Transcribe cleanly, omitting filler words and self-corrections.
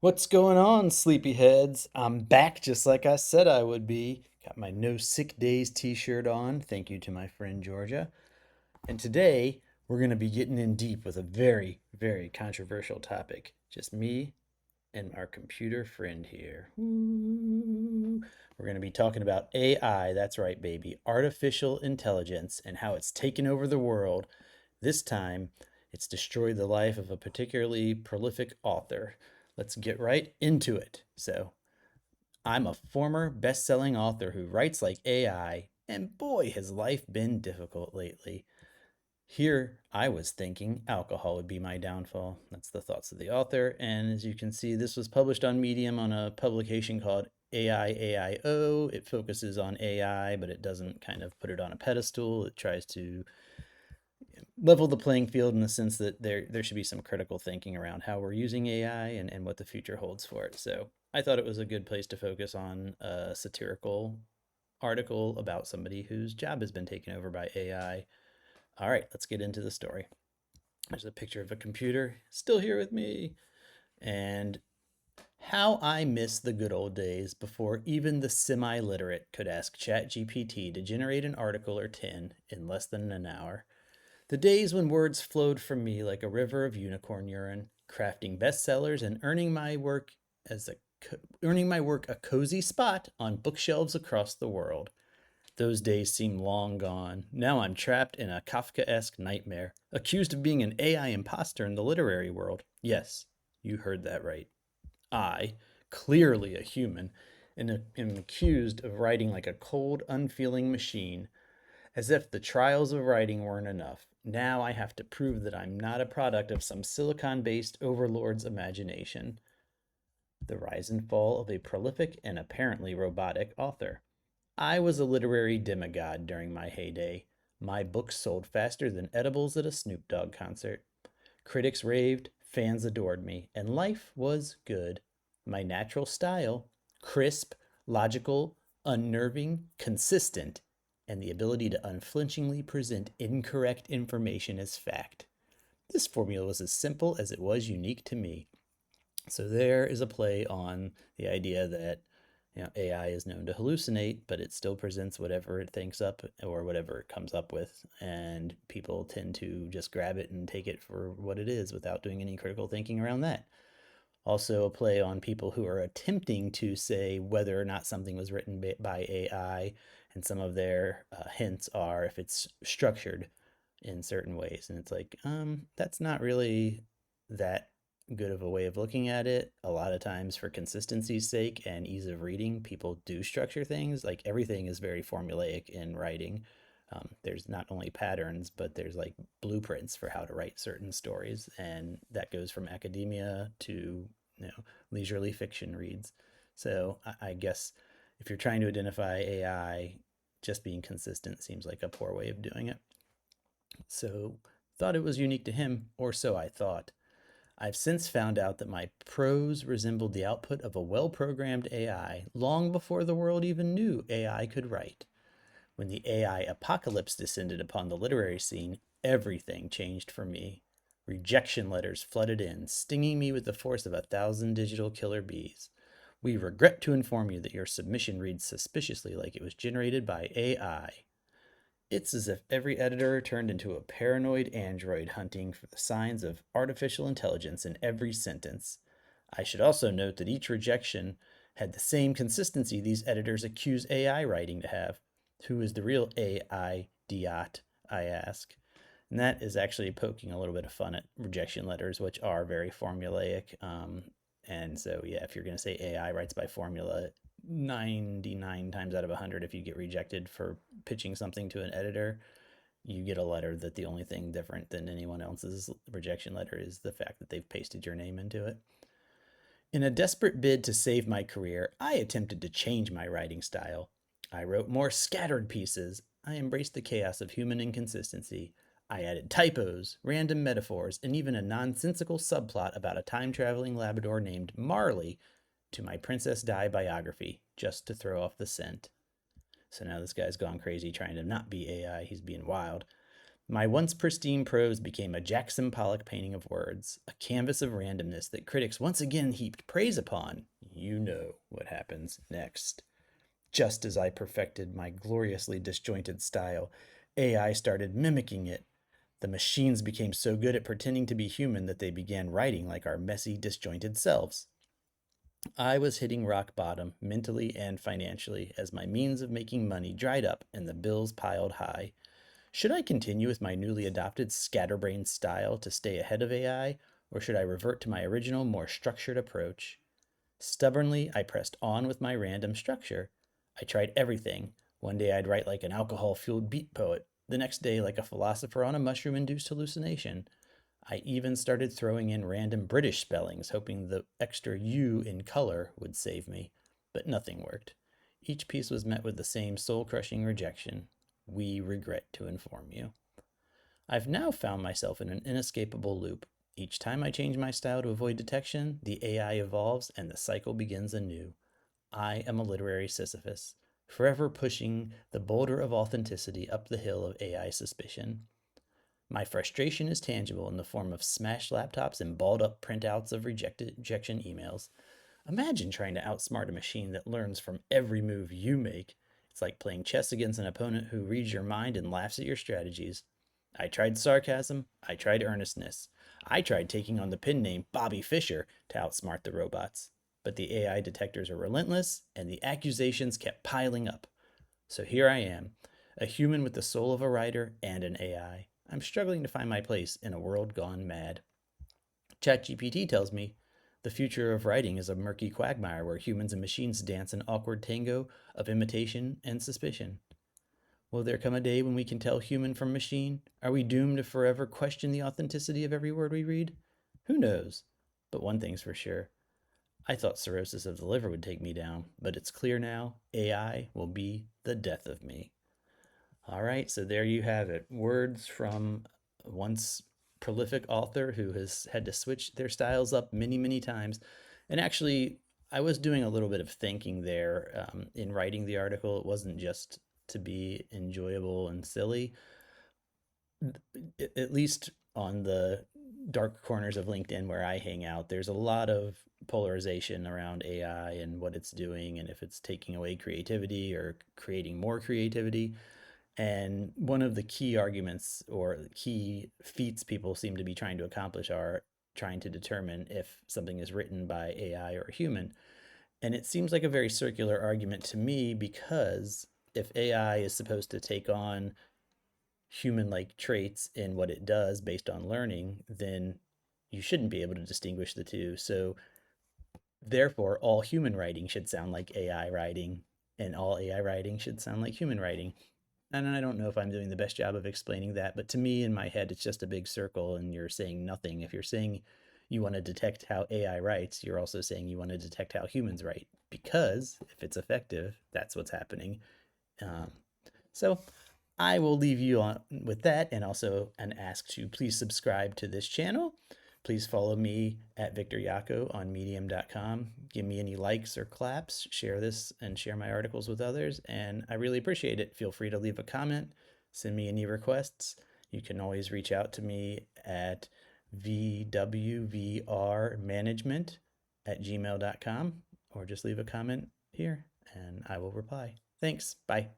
What's going on, sleepyheads? I'm back just like I said I would be. Got my No Sick Days t-shirt on. Thank you to my friend Georgia. And today we're going to be getting in deep with a very, very controversial topic. Just me and our computer friend here. Ooh. We're going to be talking about AI. That's right, baby. Artificial intelligence and how it's taken over the world. This time, it's destroyed the life of a particularly prolific author. Let's get right into it. So, I'm a former best selling author who writes like AI, and boy, has life been difficult lately. Here, I was thinking alcohol would be my downfall. That's the thoughts of the author. And as you can see, this was published on Medium on a publication called AIAIO. It focuses on AI, but it doesn't kind of put it on a pedestal. It tries to level the playing field in the sense that there should be some critical thinking around how we're using AI and what the future holds for it. So I thought it was a good place to focus on a satirical article about somebody whose job has been taken over by AI. All right, let's get into the story. There's a picture of a computer still here with me. And how I miss the good old days before even the semi literate could ask ChatGPT to generate an article or 10 in less than an hour. The days when words flowed from me like a river of unicorn urine, crafting bestsellers and as a earning my work a cozy spot on bookshelves across the world. Those days seem long gone. Now I'm trapped in a Kafkaesque nightmare, accused of being an AI imposter in the literary world. Yes, you heard that right. I, clearly a human, am accused of writing like a cold, unfeeling machine, as if the trials of writing weren't enough. Now I have to prove that I'm not a product of some silicon based overlord's imagination. The rise and fall of a prolific and apparently robotic author. I was a literary demigod during my heyday. My books sold faster than edibles at a Snoop Dogg concert. Critics raved, fans adored me, and life was good. My natural style, crisp, logical, unnerving, consistent, and the ability to unflinchingly present incorrect information as fact. This formula was as simple as it was unique to me. So there is a play on the idea that AI is known to hallucinate, but it still presents whatever it thinks up or whatever it comes up with, and people tend to just grab it and take it for what it is without doing any critical thinking around that. Also, a play on people who are attempting to say whether or not something was written by AI, and some of their hints are if it's structured in certain ways, and it's like, that's not really that good of a way of looking at it. A lot of times, for consistency's sake and ease of reading, people do structure things. Like everything is very formulaic in writing. There's not only patterns, but there's like blueprints for how to write certain stories, and that goes from academia to leisurely fiction reads. So I guess if you're trying to identify AI, just being consistent seems like a poor way of doing it. So thought it was unique to him, or so I thought. I've since found out that my prose resembled the output of a well programmed AI long before the world even knew AI could write. When the AI apocalypse descended upon the literary scene, everything changed for me. Rejection letters flooded in, stinging me with the force of 1,000 digital killer bees. We regret to inform you that your submission reads suspiciously like it was generated by AI. It's as if every editor turned into a paranoid android hunting for the signs of artificial intelligence in every sentence. I should also note that each rejection had the same consistency these editors accuse AI writing to have. Who is the real AI diot, I ask? And that is actually poking a little bit of fun at rejection letters, which are very formulaic. And so, yeah, if you're going to say AI writes by formula, 99 times out of 100, if you get rejected for pitching something to an editor, you get a letter that the only thing different than anyone else's rejection letter is the fact that they've pasted your name into it. In a desperate bid to save my career, I attempted to change my writing style. I wrote more scattered pieces. I embraced the chaos of human inconsistency. I added typos, random metaphors, and even a nonsensical subplot about a time traveling Labrador named Marley to my Princess Di biography, just to throw off the scent. So now this guy's gone crazy trying to not be AI. He's being wild. My once pristine prose became a Jackson Pollock painting of words, a canvas of randomness that critics once again heaped praise upon. You know what happens next. Just as I perfected my gloriously disjointed style, AI started mimicking it. The machines became so good at pretending to be human that they began writing like our messy, disjointed selves. I was hitting rock bottom, mentally and financially, as my means of making money dried up and the bills piled high. Should I continue with my newly adopted scatterbrain style to stay ahead of AI, or should I revert to my original, more structured approach? Stubbornly, I pressed on with my random structure. I tried everything. One day I'd write like an alcohol fueled beat poet, the next day, like a philosopher on a mushroom induced hallucination. I even started throwing in random British spellings, hoping the extra U in color would save me. But nothing worked. Each piece was met with the same soul crushing rejection. We regret to inform you. I've now found myself in an inescapable loop. Each time I change my style to avoid detection, the AI evolves and the cycle begins anew. I am a literary Sisyphus, forever pushing the boulder of authenticity up the hill of AI suspicion. My frustration is tangible in the form of smashed laptops and balled up printouts of rejection emails. Imagine trying to outsmart a machine that learns from every move you make. It's like playing chess against an opponent who reads your mind and laughs at your strategies. I tried sarcasm. I tried earnestness. I tried taking on the pen name Bobby Fischer to outsmart the robots. But the AI detectors are relentless, and the accusations kept piling up. So here I am, a human with the soul of a writer and an AI. I'm struggling to find my place in a world gone mad. ChatGPT tells me the future of writing is a murky quagmire where humans and machines dance an awkward tango of imitation and suspicion. Will there come a day when we can tell human from machine? Are we doomed to forever question the authenticity of every word we read? Who knows? But one thing's for sure. I thought cirrhosis of the liver would take me down, but it's clear now AI will be the death of me. All right, so there you have it. Words from once prolific author who has had to switch their styles up many, many times. And actually, I was doing a little bit of thinking there in writing the article. It wasn't just to be enjoyable and silly. At least on the dark corners of LinkedIn where I hang out, there's a lot of polarization around AI and what it's doing and if it's taking away creativity or creating more creativity. And one of the key arguments or key feats people seem to be trying to accomplish are trying to determine if something is written by AI or a human. And it seems like a very circular argument to me because if AI is supposed to take on human like traits in what it does based on learning, then you shouldn't be able to distinguish the two. So, therefore, all human writing should sound like AI writing, and all AI writing should sound like human writing. And I don't know if I'm doing the best job of explaining that, but to me, in my head, it's just a big circle and you're saying nothing. If you're saying you want to detect how AI writes, you're also saying you want to detect how humans write, because if it's effective, that's what's happening. Um, so I will leave you on with that and also an ask to please subscribe to this channel. Please follow me at Victor Yako on medium.com. Give me any likes or claps, share this and share my articles with others, and I really appreciate it. Feel free to leave a comment, send me any requests. You can always reach out to me at vwvrmanagement@gmail.com or just leave a comment here and I will reply. Thanks. Bye.